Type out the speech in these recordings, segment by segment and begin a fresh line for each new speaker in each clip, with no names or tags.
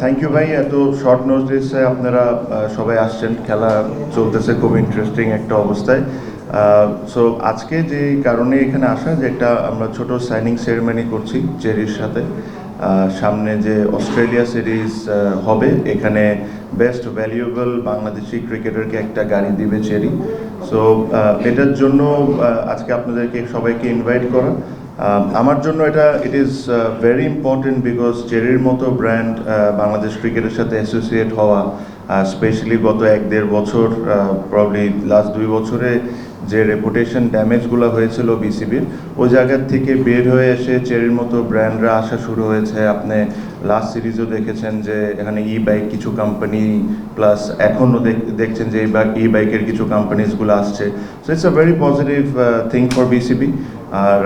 Thank you ভাই, এত short নোটিসে আপনারা সবাই আসছেন। খেলা চলতেছে খুব ইন্টারেস্টিং একটা অবস্থায়। সো আজকে যে কারণে এখানে আসা, যে একটা আমরা ছোট সাইনিং সেরেমনি করছি চেরির সাথে। সামনে যে অস্ট্রেলিয়া সিরিজ হবে, এখানে বেস্ট ভ্যালুয়েবল বাংলাদেশি ক্রিকেটারকে একটা গাড়ি দিবে চেরি। সো এটার জন্য আজকে আপনাদেরকে সবাইকে ইনভাইট করা। আমার জন্য it is very important, because চেরির মতো ব্র্যান্ড বাংলাদেশ ক্রিকেটের সাথে অ্যাসোসিয়েট হওয়া, স্পেশালি গত 1-1.5 বছর, প্রবলি লাস্ট 2 বছরে যে রেপুটেশন ড্যামেজগুলো হয়েছিল বিসিবির, ওই জায়গার থেকে বের হয়ে এসে চেরির মতো ব্র্যান্ডরা আসা শুরু হয়েছে। আপনি লাস্ট সিরিজও দেখেছেন যে এখানে ই বাইক কিছু কোম্পানি, প্লাস এখনও দেখছেন যে ই বাইকের কিছু কোম্পানিজগুলো আসছে। So it's a very positive thing for BCB. আর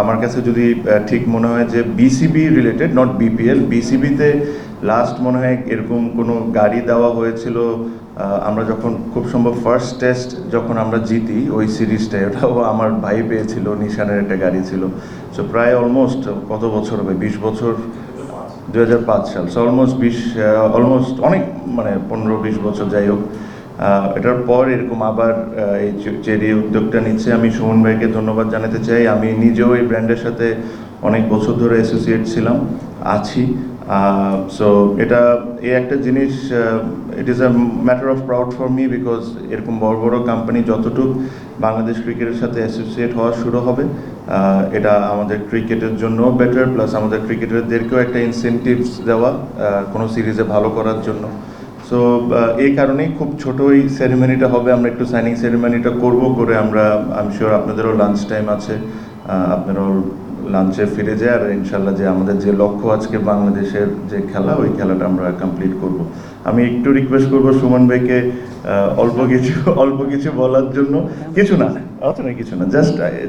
আমার কাছে যদি ঠিক মনে হয় যে বিসিবি রিলেটেড, নট বিপিএল, বিসিবিতে লাস্ট মনে হয় এরকম কোনো গাড়ি দেওয়া হয়েছিল আমরা যখন খুব সম্ভব ফার্স্ট টেস্ট যখন আমরা জিতি ওই সিরিজটা, ওটাও আমার ভাই পেয়েছিল, নিশানের একটা গাড়ি ছিল। সো প্রায় অলমোস্ট কত বছর হবে, 20 বছর, 2005 সাল। সো অলমোস্ট অনেক, মানে 15-20 বছর, যাই হোক। এটার পর এরকম আবার এই চেরি উদ্যোগটা নিচ্ছে। আমি সুমন ভাইকে ধন্যবাদ জানাতে চাই। আমি নিজেও এই ব্র্যান্ডের সাথে অনেক বছর ধরে অ্যাসোসিয়েট ছিলাম, আছি। সো এটা এই একটা জিনিস, it is a matter of proud for me, because এরকম বড় বড় কোম্পানি যতটুকু বাংলাদেশ ক্রিকেটের সাথে অ্যাসোসিয়েট হওয়া শুরু হবে, এটা আমাদের ক্রিকেটের জন্য বেটার, প্লাস আমাদের ক্রিকেটারদেরকেও একটা ইনসেন্টিভস দেওয়া কোনো সিরিজে ভালো করার জন্য। সো এই কারণেই খুব ছোট এই সেরেমনিটা হবে। আমরা একটু সাইনিং সেরেমনিটা করে আমরা, আই এম শিওর আপনাদেরও লাঞ্চ টাইম আছে, আপনারাও লাঞ্চে ফিরে যায়। আর ইনশাল্লাহ যে আমাদের যে লক্ষ্য আজকে বাংলাদেশের যে খেলা, ওই খেলাটা আমরা কমপ্লিট করব। আমি একটু রিকোয়েস্ট করব সুমন ভাইকে অল্প কিছু বলার জন্য। কিছু না, কিছু না,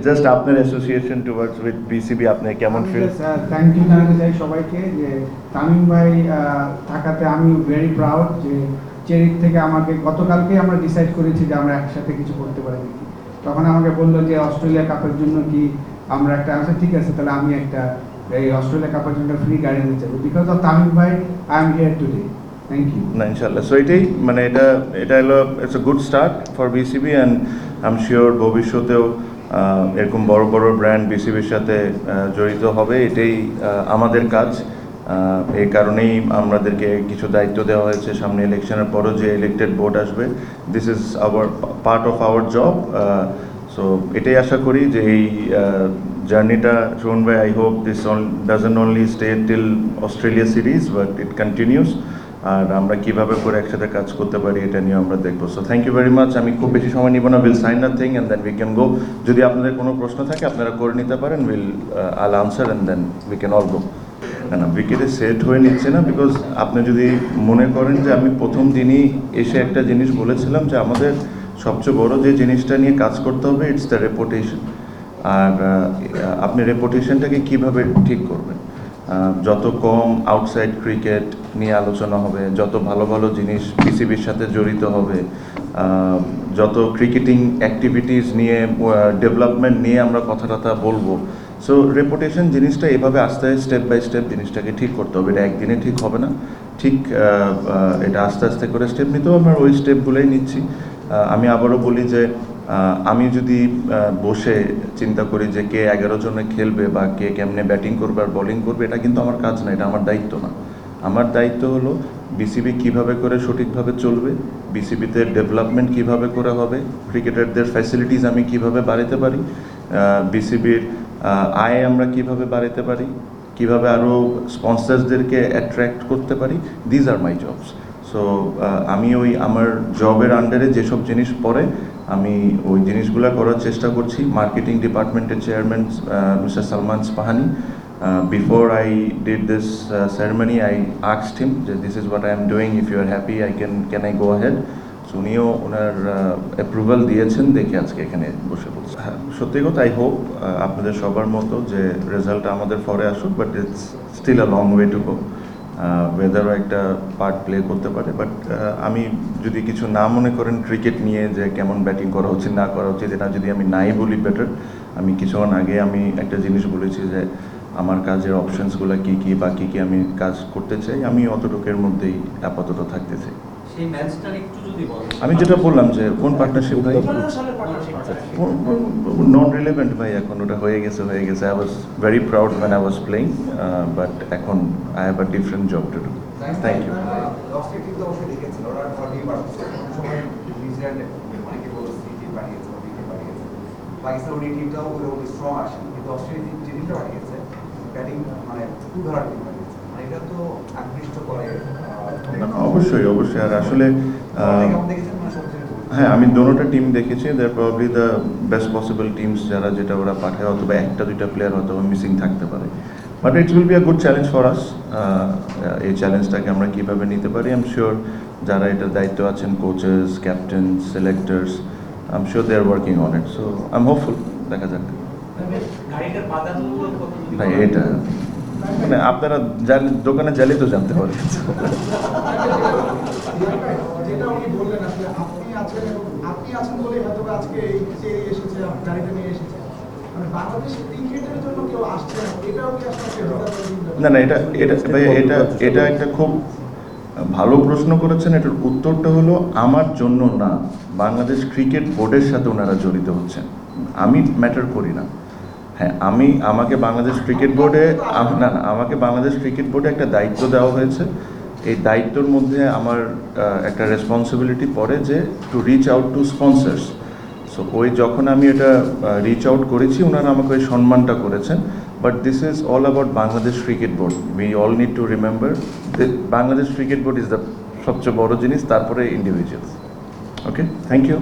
জাস্ট আপনার অ্যাসোসিয়েশন টুয়ার্ডস উইথ বিসিবি, আপনি কেমন ফিল?
থ্যাংক ইউ জানাতে চাই সবাইকে যে তামিম ভাই থাকাতে আমি ভেরি প্রাউড যে চেরির থেকে আমাকে গতকালকে আমরা ডিসাইড করেছি যে আমরা একসাথে কিছু করতে পারি নাকি। তখন আমাকে বললো যে অস্ট্রেলিয়া কাপের জন্য কি আমরা একটা আছে, ঠিক আছে তাহলে আমি একটা এই অস্ট্রেলিয়া কাপের জন্য ফ্রি গাড়ি নিতে চাই। বিকজ অফ তামিম ভাই I am here today. Thank you.
না, ইনশাল্লাহ। সো এটাই, মানে এটা হলো, it's a good start for BCB, and I am sure ভবিষ্যতেও এরকম বড় বড় ব্র্যান্ড বিসিবির সাথে জড়িত হবে। এটাই আমাদের কাজ। এই কারণেই আমাদেরকে কিছু দায়িত্ব দেওয়া হয়েছে। সামনে ইলেকশনের পরও যে ইলেক্টেড বোর্ড আসবে, this is our part of our job. So এটাই আশা করি যে এই জার্নিটা, শোন ভাই, I hope this doesn't only stay till Australia series, but it continues. আর আমরা কীভাবে করে একসাথে কাজ করতে পারি, এটা নিয়ে আমরা দেখবো। So thank you very much. আমি খুব বেশি সময় নিব না, will sign nothing and then we can go. যদি আপনাদের কোনো প্রশ্ন থাকে আপনারা করে নিতে পারেন, I'll answer and then we can all go. না, উইকেটে সেট হয়ে নিচ্ছে না, বিকজ আপনি যদি মনে করেন যে আমি প্রথম দিনই এসে একটা জিনিস বলেছিলাম যে আমাদের সবচেয়ে বড় যে জিনিসটা নিয়ে কাজ করতে হবে, ইটস দ্য রেপুটেশন। আর আপনি রেপুটেশনটাকে কীভাবে ঠিক করবেন? যত কম আউটসাইড ক্রিকেট নিয়ে আলোচনা হবে, যত ভালো ভালো জিনিস বিসিবির সাথে জড়িত হবে, যত ক্রিকেটিং অ্যাক্টিভিটিস নিয়ে, ডেভেলপমেন্ট নিয়ে আমরা কথা বলবো। সো রেপুটেশন জিনিসটা এভাবে আস্তে স্টেপ বাই স্টেপ জিনিসটাকে ঠিক করতে হবে। এটা একদিনে ঠিক হবে না, ঠিক এটা আস্তে আস্তে করে স্টেপ নিতেও আমরা ওই স্টেপগুলোই নিচ্ছি। আমি আবারও বলি যে আমি যদি বসে চিন্তা করি যে কে 11 জনে খেলবে বা কে কেমনে ব্যাটিং করবে আর বোলিং করবে, এটা কিন্তু আমার কাজ না, এটা আমার দায়িত্ব না। আমার দায়িত্ব হলো বিসিবি কিভাবে করে সঠিকভাবে চলবে, বিসিবিতে ডেভেলপমেন্ট কিভাবে করে হবে, ক্রিকেটারদের ফ্যাসিলিটিস আমি কিভাবে বাড়াতে পারি, বিসিবির আয় আমরা কিভাবে বাড়াতে পারি, কিভাবে আরও স্পন্সার্সদেরকে অ্যাট্রাক্ট করতে পারি। These are my jobs. So আমি আমার জবের আন্ডারে যেসব জিনিস পড়ে, আমি ওই জিনিসগুলো করার চেষ্টা করছি। মার্কেটিং ডিপার্টমেন্টের chairman mister Salman Ispahani, before I did this ceremony, I asked him that this is what I am doing, if you are happy can I go ahead. So উনিও ওনার অ্যাপ্রুভাল দিয়েছেন, দেখে আজকে এখানে বসে বলছি। হ্যাঁ, সত্যি কথা, আই হোপ আপনাদের সবার মতো যে রেজাল্টটা আমাদের পরে আসুক, but it's still a long way to go. ওয়েদারও একটা পার্ট প্লে করতে পারে, বাট আমি যদি কিছু না মনে করেন ক্রিকেট নিয়ে, যে কেমন ব্যাটিং করা উচিত না করা উচিত, এটা যদি আমি নাই বলি বেটার। আমি কিছুক্ষণ আগে আমি একটা জিনিস বলেছি যে আমার কাজের অপশনসগুলো কী কী বা কী কী আমি কাজ করতে চাই, আমি অতটুকুর মধ্যেই আপাতত থাকতে চাই।
সেই ম্যাচটার একটু যদি বলেন।
আমি যেটা বললাম যে কোন পার্টনারশিপ ভাই,
15 সালের পার্টনারশিপ।
নন রিলেভেন্ট ভাই, এখন ওটা হয়ে গেছে। I was very proud when I was playing, but এখন I have a different job to do. Thank you.
Australia কিন্তু অবশ্যই দেখেছিল ওরা অলরেডি পারছে কোনো সময় নিউজিল্যান্ড অনেকে বলছে সিটি বানিয়েছে ওদিকে বানিয়েছে পাকিস্তান ওই টিমটাও ওই স্ট্রং আসে কিন্তু অস্ট্রেলিয়া যে টিমটা বানিয়েছে ব্যাটিং মানে খুব ধরার টিম বানিয়েছে মানে এটা তো আকৃষ্ট করে
না, অবশ্যই অবশ্যই। আর আসলে
কেমন দেখেছেন মানে সবচেয়ে
হ্যাঁ, আমি দোনোটা টিম দেখেছি। They are probably the best possible teams যারা, যেটা ওরা পাঠায়, অথবা একটা দুইটা প্লেয়ার হয়তো মিসিং থাকতে পারে। But it will be a good challenge for us. এই চ্যালেঞ্জটাকে আমরা কীভাবে নিতে পারি, আই এম শিওর যারা এটার দায়িত্ব আছেন, coaches, captain, selectors, I am sure they are working on it. So I am hopeful, দেখা যাক।
গাড়িটার বাজারগুলোর কথা যদি
ভাই
বলেন।
এটা মানে আপনারা দোকানে জানলে তো জানতে পারবেন।
যেটা উনি বললেন আসলে আপনি আছেন বলেই হয়তো বা আজকে এই যে এসেছে গাড়িটা নিয়ে এসেছে মানে বাংলাদেশ ক্রিকেটের জন্য কেউ আসছে না এটাও কি আসলে
না না, এটা এটা ভাই এটা একটা খুব ভালো প্রশ্ন করেছেন। এটার উত্তরটা হলো আমার জন্য না, বাংলাদেশ ক্রিকেট বোর্ডের সাথে ওনারা জড়িত হচ্ছেন। আমি ম্যাটার করি না। হ্যাঁ, আমাকে বাংলাদেশ ক্রিকেট বোর্ডে আমাকে বাংলাদেশ ক্রিকেট বোর্ডে একটা দায়িত্ব দেওয়া হয়েছে। এই দায়িত্বর মধ্যে আমার একটা রেসপন্সিবিলিটি পড়ে যে to reach out to sponsors. So যখন আমি এটা রিচ আউট করেছি, ওনারা আমাকে ওই সম্মানটা করেছেন। But this is all about Bangladesh cricket board. We all need to remember Bangladesh cricket board is the সবচেয়ে বড় জিনিস, তারপরে ইন্ডিভিজুয়ালস। Okay, thank you.